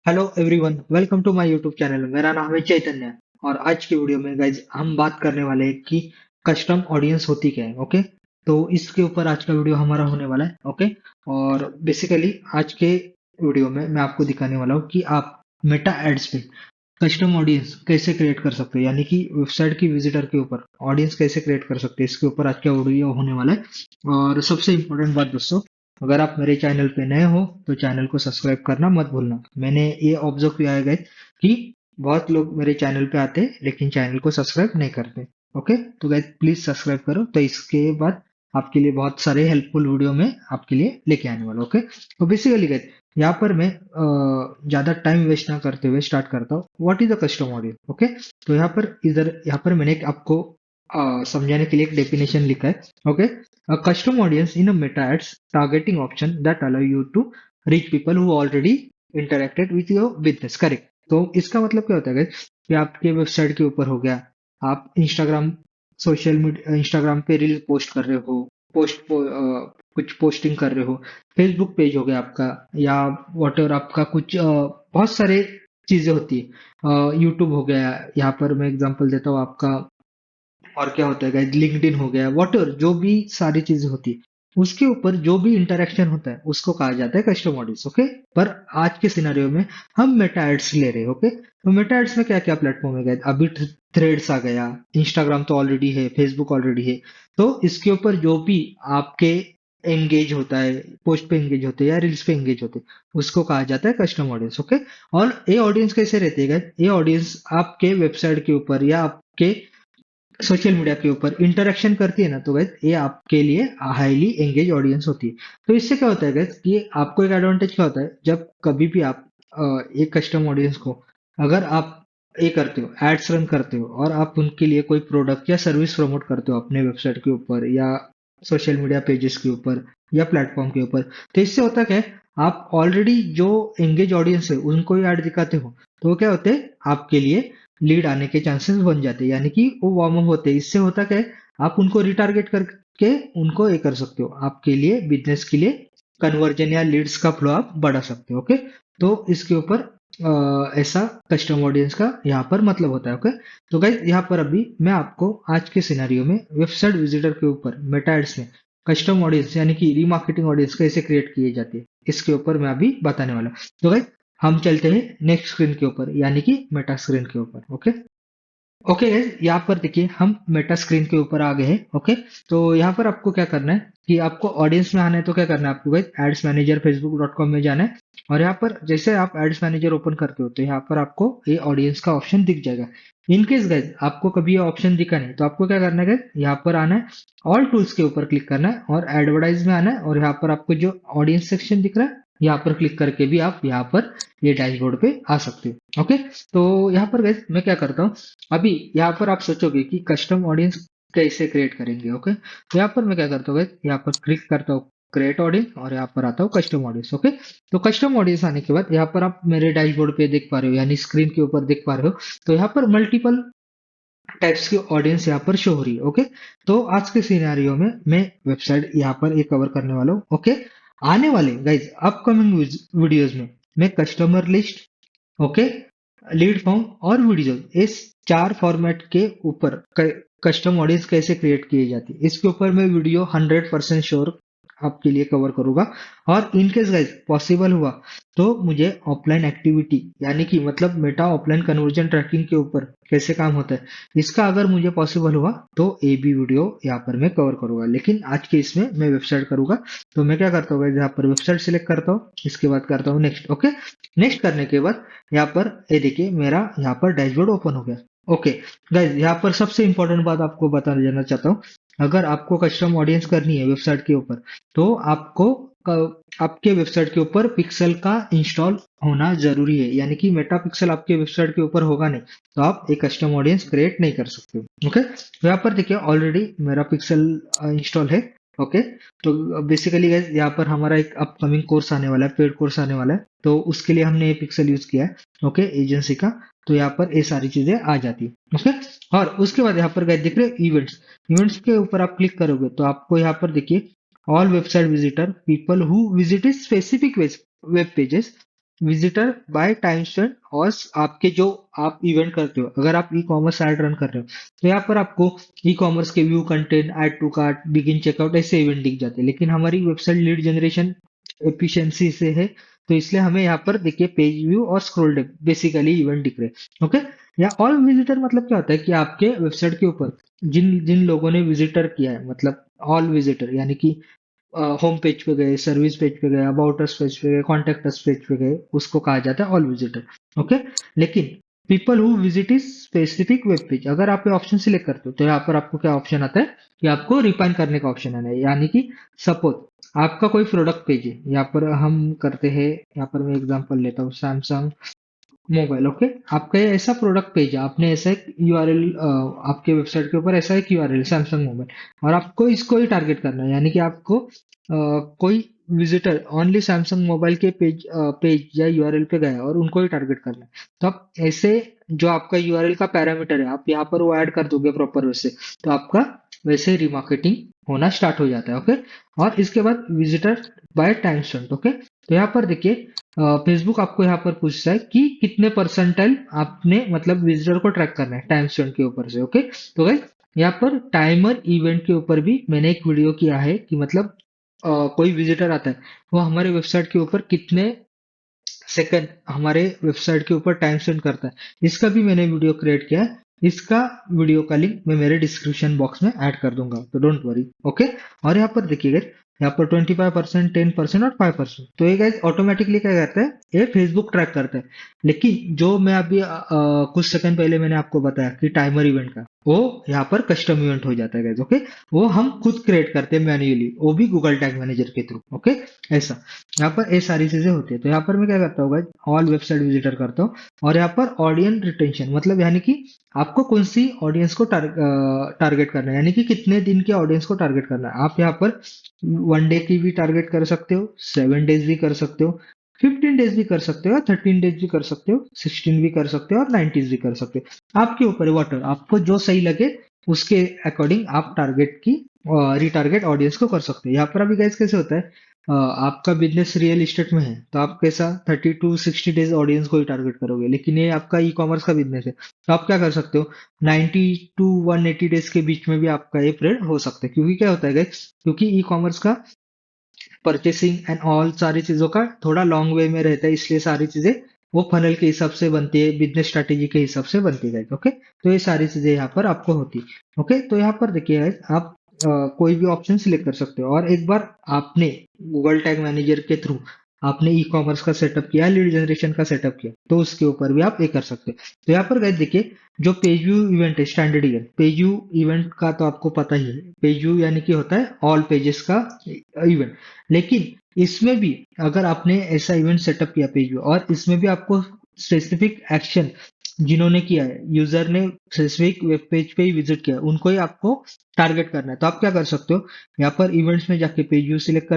Hello everyone, welcome to my YouTube channel. मेरा नाम है चैतन्य। और आज की वीडियो में गाइज हम बात करने वाले हैं कि कस्टम ऑडियंस होती क्या है। ओके, तो इसके ऊपर आज का वीडियो हमारा होने वाला है। ओके, और बेसिकली आज के वीडियो में मैं आपको दिखाने वाला हूँ कि आप मेटा एड्स पे कस्टम ऑडियंस कैसे क्रिएट कर सकते हैं, यानी कि वेबसाइट की विजिटर के ऊपर ऑडियंस कैसे क्रिएट कर सकते हैं। इसके ऊपर आज का वीडियो होने वाला है। और सबसे इम्पोर्टेंट बात दोस्तों, अगर आप मेरे चैनल पे नए हो तो चैनल को सब्सक्राइब करना मत भूलना। मैंने ये ऑब्जर्व किया है guys, कि बहुत लोग मेरे चैनल पे आते हैं लेकिन चैनल को सब्सक्राइब नहीं करते। ओके, तो गाइज प्लीज सब्सक्राइब करो, तो इसके बाद आपके लिए बहुत सारे हेल्पफुल वीडियो में आपके लिए लेके आने वाला। ओके, तो बेसिकली गाइज यहाँ पर मैं ज्यादा टाइम वेस्ट ना करते हुए स्टार्ट करता हूँ। What is the custom audience. Okay, तो यहाँ पर मैंने आपको समझाने के लिए एक डेफिनेशन लिखा है। Okay, a custom audience in a meta ads targeting option that allow you to reach people who already interacted with your business। Correct, तो इसका मतलब क्या होता है guys, कि आपके वेबसाइट के ऊपर हो गया, आप सोशल मीडिया इंस्टाग्राम पे रील पोस्ट कर रहे हो, कुछ पोस्टिंग कर रहे हो, फेसबुक पेज हो गया आपका, या वॉट एवर आपका कुछ बहुत सारे चीजें होती है। यूट्यूब हो गया, यहाँ पर मैं एग्जांपल देता हूँ आपका। और क्या होता है गाइस, लिंक्डइन हो गया, वॉट जो भी सारी चीजें होती है उसके ऊपर जो भी इंटरेक्शन होता है उसको कहा जाता है कस्टम ऑडियंस। ओके, पर आज के सिनेरियो में हम मेटा एड्स ले रहे हैं। ओके, तो मेटा एड्स में क्या क्या प्लेटफॉर्म है गाइस, अभी थ्रेड्स आ गया, इंस्टाग्राम तो ऑलरेडी है, फेसबुक ऑलरेडी है। तो इसके ऊपर जो भी आपके एंगेज होता है, पोस्ट पे एंगेज होते हैं या रील्स पे एंगेज होते हैं, उसको कहा जाता है कस्टम ऑडियंस। ओके, और ये ऑडियंस कैसे रहते हैं guys? ये ऑडियंस आपके वेबसाइट के ऊपर या आपके सोशल मीडिया के ऊपर इंटरेक्शन करती है ना, तो गाइस ये आपके लिए हाईली एंगेज ऑडियंस होती है। तो इससे क्या होता है गाइस, कि आपको एक एडवांटेज क्या होता है, जब कभी भी आप एक कस्टम ऑडियंस को, अगर आप ये करते हो, एड्स रन करते हो और आप उनके लिए कोई प्रोडक्ट या सर्विस प्रमोट करते हो अपने वेबसाइट के ऊपर या सोशल मीडिया पेजेस के ऊपर या प्लेटफॉर्म के ऊपर, तो इससे होता क्या है, आप ऑलरेडी जो एंगेज ऑडियंस है उनको ही ऐड दिखाते हो, तो वो क्या होते हैं, आपके लिए लीड आने के चांसेस बन जाते हैं, यानी कि वो वार्म अप होते हैं। इससे होता क्या है, आप उनको रिटारगेट करके उनको ये कर सकते हो, आपके लिए बिजनेस के लिए कन्वर्जन या लीड्स का फ्लो आप बढ़ा सकते हो। ओके, तो इसके ऊपर ऐसा कस्टम ऑडियंस का यहाँ पर मतलब होता है। ओके, तो गाइस यहाँ पर अभी मैं आपको आज के सिनेरियो में वेबसाइट विजिटर के ऊपर मेटा एड्स में कस्टम ऑडियंस यानी कि रीमार्केटिंग ऑडियंस कैसे क्रिएट किए जाते हैं, इसके ऊपर मैं अभी बताने वाला हूँ। तो गाइस हम चलते हैं नेक्स्ट स्क्रीन के ऊपर, यानी कि मेटा स्क्रीन के ऊपर। ओके, ओके गाइस, यहाँ पर देखिए हम मेटा स्क्रीन के ऊपर आ गए हैं। ओके, तो यहाँ पर आपको क्या करना है कि आपको ऑडियंस में आना है, तो क्या करना है आपको गाइस, एड्स मैनेजर facebook.com में जाना है। और यहाँ पर जैसे आप एड्स मैनेजर ओपन करते हो तो यहाँ पर आपको ये ऑडियंस का ऑप्शन दिख जाएगा। इन केस गाइस आपको कभी ये ऑप्शन दिखा नहीं, तो आपको क्या करना है गाइस, यहाँ पर आना है, ऑल टूल्स के ऊपर क्लिक करना है और एडवर्टाइज में आना है, और यहाँ पर आपको जो ऑडियंस सेक्शन दिख रहा है यहाँ पर क्लिक करके भी आप यहाँ पर ये डैशबोर्ड पे आ सकते हो। ओके, तो यहाँ पर गाइस मैं क्या करता हूँ, अभी यहाँ पर आप सोचोगे कि कस्टम ऑडियंस कैसे क्रिएट करेंगे। ओके, तो यहाँ पर मैं क्या करता हूँ guys, यहाँ पर क्लिक करता हूँ क्रिएट ऑडियंस और यहाँ पर आता हूँ कस्टम ऑडियंस। ओके, तो कस्टम ऑडियंस आने के बाद यहाँ पर आप मेरे डैशबोर्ड पे देख पा रहे हो, यानी स्क्रीन के ऊपर देख पा रहे हो, तो यहाँ पर मल्टीपल टाइप्स की ऑडियंस यहाँ पर शो हो रही है। ओके, तो आज के सिनेरियो में मैं वेबसाइट यहाँ पर ये कवर करने वाला हूँ। ओके, आने वाले गाइज अपकमिंग वीडियोज में मैं customer list, okay, lead form और वीडियो, इस चार फॉर्मेट के ऊपर कस्टम ऑडियंस कैसे क्रिएट की जाती है, इसके ऊपर मैं वीडियो 100% श्योर आपके लिए कवर करूंगा। और इनकेस गाइज पॉसिबल हुआ तो मुझे ऑफलाइन एक्टिविटी, यानी कि मतलब मेटा ऑफलाइन कन्वर्जन ट्रैकिंग के ऊपर कैसे काम होता है, इसका अगर मुझे पॉसिबल हुआ तो ये भी वीडियो यहाँ पर मैं कवर करूंगा, लेकिन आज के इसमें मैं वेबसाइट करूंगा। तो मैं क्या करता हूँ, यहाँ पर वेबसाइट सिलेक्ट करता हूँ, इसके बाद करता हूँ नेक्स्ट। ओके, नेक्स्ट करने के बाद यहाँ पर ये देखिए मेरा यहाँ पर डैशबोर्ड ओपन हो गया। ओके गाइज, यहाँ पर सबसे इंपॉर्टेंट बात आपको बता देना चाहता हूँ, अगर आपको कस्टम ऑडियंस करनी है वेबसाइट के ऊपर, तो आपको आपके वेबसाइट के ऊपर पिक्सल का इंस्टॉल होना जरूरी है, यानी कि मेटा पिक्सल आपके वेबसाइट के ऊपर होगा नहीं तो आप एक कस्टम ऑडियंस क्रिएट नहीं कर सकते हो। ओके, तो यहाँ पर देखिए ऑलरेडी मेरा पिक्सल इंस्टॉल है। ओके, तो बेसिकली गाइस यहाँ पर हमारा एक अपकमिंग कोर्स आने वाला है, पेड कोर्स आने वाला है, तो उसके लिए हमने ये पिक्सल यूज किया है। ओके, एजेंसी का, तो यहाँ पर ये सारी चीजें आ जाती है। ओके, और उसके बाद यहाँ पर गाइस दिख रहे इवेंट्स, इवेंट्स के ऊपर आप क्लिक करोगे तो आपको यहाँ पर देखिए all website visitor people who visited specific web pages visitor by time spent और आपके जो आप इवेंट करते हो, अगर आप ई कॉमर्स ऐड रन कर रहे हो तो यहाँ पर आपको ई कॉमर्स के view content, add to cart, begin checkout ऐसे इवेंट दिख जाते हैं। लेकिन हमारी वेबसाइट लीड जनरेशन एफिशिएंसी से है, तो इसलिए हमें यहाँ पर देखिए पेज व्यू और स्क्रॉल डेप्थ बेसिकली इवेंट दिख रहे हैं। ओके, या ऑल विजिटर मतलब क्या होता है कि आपके वेबसाइट के ऊपर जिन जिन लोगों ने विजिटर किया है, मतलब ऑल विजिटर, यानी कि होम पेज पे गए, सर्विस पेज पे गए, अबाउट अस पेज पे गए, कॉन्टेक्ट अस पेज पे गए, उसको कहा जाता है ऑल विजिटर। ओके, लेकिन people who visit is specific web page, अगर आप ये ऑप्शन सिलेक्ट करते हो तो यहाँ पर आपको क्या ऑप्शन आता है कि आपको रिफाइन करने का ऑप्शन आना है। यानी कि सपोज आपका कोई प्रोडक्ट पेज है, यहाँ पर हम करते हैं, यहाँ पर मैं एग्जांपल लेता हूँ सैमसंग मोबाइल। ओके, आपका ये ऐसा प्रोडक्ट पेज है, आपने ऐसा एक यूआरएल, आपके वेबसाइट के ऊपर ऐसा एक यूआरएल सैमसंग मोबाइल, और आपको इसको ही टारगेट करना है। यानी कि आपको कोई विजिटर ओनली सैमसंग मोबाइल के पेज या यूआरएल पे गया है और उनको ही टारगेट करना है, तो आप ऐसे जो आपका यूआरएल का पैरामीटर है आप यहाँ पर वो ऐड कर दोगे प्रॉपर वैसे, तो आपका वैसे रिमार्केटिंग होना स्टार्ट हो जाता है। ओके, और इसके बाद visitor by time spent. Okay, तो यहाँ पर देखिए फेसबुक आपको यहाँ पर पूछता है कि कितने परसेंटाइल आपने मतलब विजिटर को ट्रैक करना है टाइम स्पेंड के ऊपर से। ओके, तो गाइस यहाँ पर टाइमर इवेंट के ऊपर भी मैंने एक वीडियो किया है कि मतलब कोई विजिटर आता है वो हमारे वेबसाइट के ऊपर कितने सेकंड हमारे वेबसाइट के ऊपर टाइम स्पेंड करता है, इसका भी मैंने वीडियो क्रिएट किया है। इसका वीडियो का लिंक मैं मेरे डिस्क्रिप्शन बॉक्स में ऐड कर दूंगा, तो डोंट वरी। ओके, और यहाँ पर देखिएगा, यहाँ पर 25%, 10% और 5%, तो ये गाइस ऑटोमेटिकली क्या करता है, ये फेसबुक ट्रैक करता है। लेकिन जो मैं अभी कुछ सेकंड पहले मैंने आपको बताया कि टाइमर इवेंट का, वो यहाँ पर कस्टम इवेंट हो जाता है गाइस। ओके, वो हम खुद क्रिएट करते हैं मैन्युअली, वो भी गूगल टैग मैनेजर के थ्रू। ओके, ऐसा यहाँ पर ये सारी चीजें होती है। तो यहाँ पर मैं क्या करता हूँ गाइस, ऑल वेबसाइट विजिटर करता हूँ, और यहाँ पर ऑडियंस रिटेंशन मतलब यानी कि आपको कौन सी ऑडियंस को टारगेट करना है, यानी कि कितने दिन के ऑडियंस को टारगेट करना है। आप यहाँ पर 1 डे की भी टारगेट कर सकते हो, 7 डेज भी कर सकते हो, 15 डेज भी कर सकते हो, 13 डेज भी कर सकते हो, 16 भी कर सकते हो, और 90 भी कर सकते हो। आपके ऊपर है, वाटर आपको जो सही लगे उसके अकॉर्डिंग आप टारगेट की रिटारगेट ऑडियंस को कर सकते हो। यहाँ पर अभी गाइस कैसे होता है, आपका बिजनेस रियल इस्टेट में है तो आप कैसा 30 to 60 डेज ऑडियंस को ही टारगेट करोगे, लेकिन ये आपका ई कॉमर्स का बिजनेस है तो आप क्या कर सकते हो, 90 to 180 डेज के बीच में भी आपका ये पीरियड हो सकता है। क्योंकि क्या होता है गाइस, क्योंकि ई कॉमर्स का परचेसिंग एंड ऑल सारी चीजों का थोड़ा लॉन्ग वे में रहता है, इसलिए सारी चीजें वो फनल के हिसाब से बनती है, बिजनेस स्ट्रेटेजी के हिसाब से बनती है। ओके, तो ये सारी चीजें यहाँ पर आपको होती है। ओके, तो यहाँ पर देखिए guys, आप कोई भी ऑप्शन सिलेक्ट कर सकते हो, और एक बार आपने गूगल टैग मैनेजर के थ्रू आपने ई कॉमर्स का सेटअप किया, लीड जनरेशन का सेटअप किया, तो उसके ऊपर भी आप ये कर सकते हो। तो यहाँ पर गाइस देखिए, जो पेज व्यू इवेंट है, standard event page view event का तो आपको पता ही है, पेज व्यू यानी कि होता है ऑल पेजेस का इवेंट। लेकिन इसमें भी अगर आपने ऐसा इवेंट सेटअप किया पेज व्यू, और इसमें भी आपको स्पेसिफिक एक्शन जिन्होंने किया है, यूजर ने स्पेसिफिक वेब पेज पे ही विजिट किया, उनको ही आपको टारगेट करना है, तो आप क्या कर सकते हो, यहाँ पर इवेंट्स में जाके पेज व्यू सिलेक्ट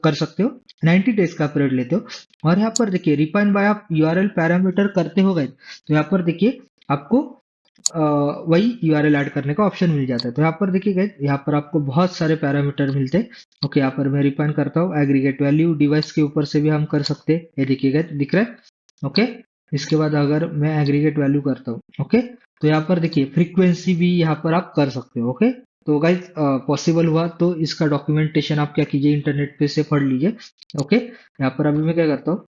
कर सकते हो, 90 डेज का पीरियड लेते हो, और यहाँ पर देखिए रिफाइन बाय आप यूआरएल पैरामीटर करते हो गए, तो यहाँ पर देखिए आपको वही यूआरएल ऐड करने का ऑप्शन मिल जाता है। तो यहाँ पर देखिए गाइस, यहाँ पर आपको बहुत सारे पैरामीटर मिलते हैं। ओके, यहाँ पर मैं रिफाइन करता हूँ, एग्रीगेट वैल्यू डिवाइस के ऊपर से भी हम कर सकते हैं, ये देखिए गाइस दिख रहा है। ओके, इसके बाद अगर मैं एग्रीगेट वैल्यू करता हूँ, ओके, तो यहाँ पर देखिए फ्रीक्वेंसी भी यहाँ पर आप कर सकते हो। ओके, तो गाइज पॉसिबल हुआ तो इसका डॉक्यूमेंटेशन आप क्या कीजिए, इंटरनेट पे से पढ़ लीजिए। ओके, यहाँ पर अभी मैं क्या करता हूँ,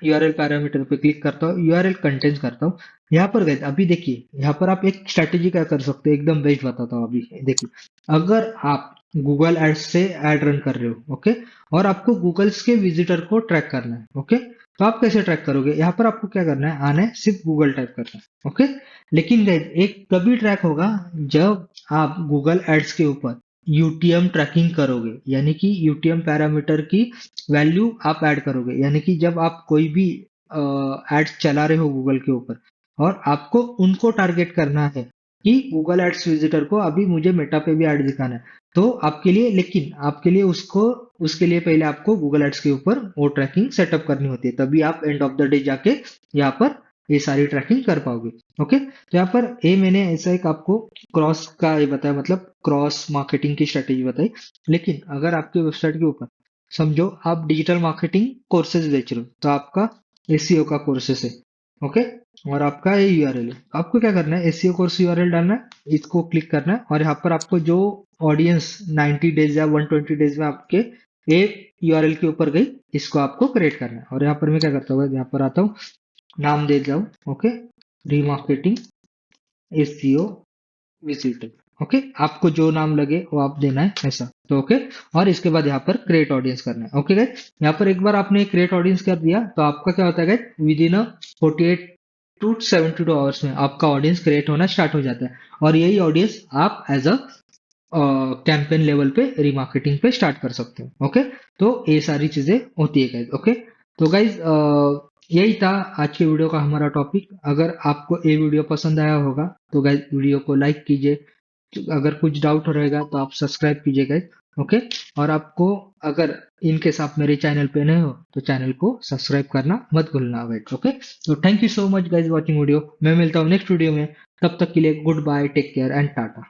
यूआरएल पैरामीटर पे क्लिक करता हूँ, यूआरएल कंटेंट्स करता हूँ। यहाँ पर गए अभी देखिए, यहाँ पर आप एक स्ट्रैटेजी क्या कर सकते हो, एकदम बेस्ट बताता हूँ अभी देखिए। अगर आप गूगल एड्स से एड रन कर रहे हो, ओके, और आपको गूगल्स के विजिटर को ट्रैक करना है, ओके, तो आप कैसे ट्रैक करोगे, यहाँ पर आपको क्या करना है, आना है, सिर्फ गूगल टाइप करना है। ओके, लेकिन गाइस एक तभी ट्रैक होगा जब आप गूगल एड्स के ऊपर यूटीएम ट्रैकिंग करोगे, यानी कि यूटीएम पैरामीटर की वैल्यू आप ऐड करोगे, यानी कि जब आप कोई भी एड्स चला रहे हो गूगल के ऊपर, और आपको उनको टारगेट करना है कि गूगल एड्स विजिटर को अभी मुझे मेटा पे भी ऐड दिखाना है, तो आपके लिए, लेकिन आपके लिए उसको उसके लिए पहले आपको गूगल एड्स के ऊपर वो ट्रैकिंग सेटअप करनी होती है, तभी आप एंड ऑफ द डे जाके यहाँ पर ये सारी ट्रैकिंग कर पाओगे। ओके, तो यहाँ पर ये मैंने ऐसा एक आपको क्रॉस का ये बताया, मतलब क्रॉस मार्केटिंग की स्ट्रेटेजी बताई। लेकिन अगर आपके वेबसाइट के ऊपर समझो आप डिजिटल मार्केटिंग कोर्सेज बेच रहे हो, तो आपका एसईओ का कोर्सेस है, ओके, और आपका ये यूआरएल है। आपको क्या करना है, एसईओ कोर्स यूआरएल डालना है, इसको क्लिक करना है, और यहाँ पर आपको जो ऑडियंस 90 डेज या 120 डेज में आपके एक यूआरएल के ऊपर गई, इसको आपको क्रिएट करना है। और यहाँ पर मैं क्या करता हूँ, यहाँ पर आता हूँ, नाम दे जाऊँ, okay, remarketing SEO visitor, okay, आपको जो नाम लगे वो आप देना है ऐसा, तो ओके। और इसके बाद यहाँ पर क्रिएट ऑडियंस करना है, ओके गाइस। यहाँ पर एक बार आपने क्रिएट ऑडियंस कर दिया तो आपका क्या होता है guys, within 48 to 72 hours में आपका ऑडियंस क्रिएट होना स्टार्ट हो जाता है। और यही ऑडियंस आप एज अ कैंपेन लेवल पे रिमार्केटिंग पे स्टार्ट कर सकते हो, ओके। तो ये सारी चीजें होती है गाइज, ओके। तो गाइज यही था आज के वीडियो का हमारा टॉपिक। अगर आपको ये वीडियो पसंद आया होगा तो गाइज वीडियो को लाइक कीजिए, अगर कुछ डाउट रहेगा तो आप सब्सक्राइब कीजिए गाइज, ओके। और आपको अगर इनकेस आप मेरे चैनल पे नए हो तो चैनल को सब्सक्राइब करना मत भूलना गाइज, ओके। तो thank you so much guys watching video, मैं मिलता हूँ नेक्स्ट वीडियो में, तब तक के लिए good bye, take care and Tata.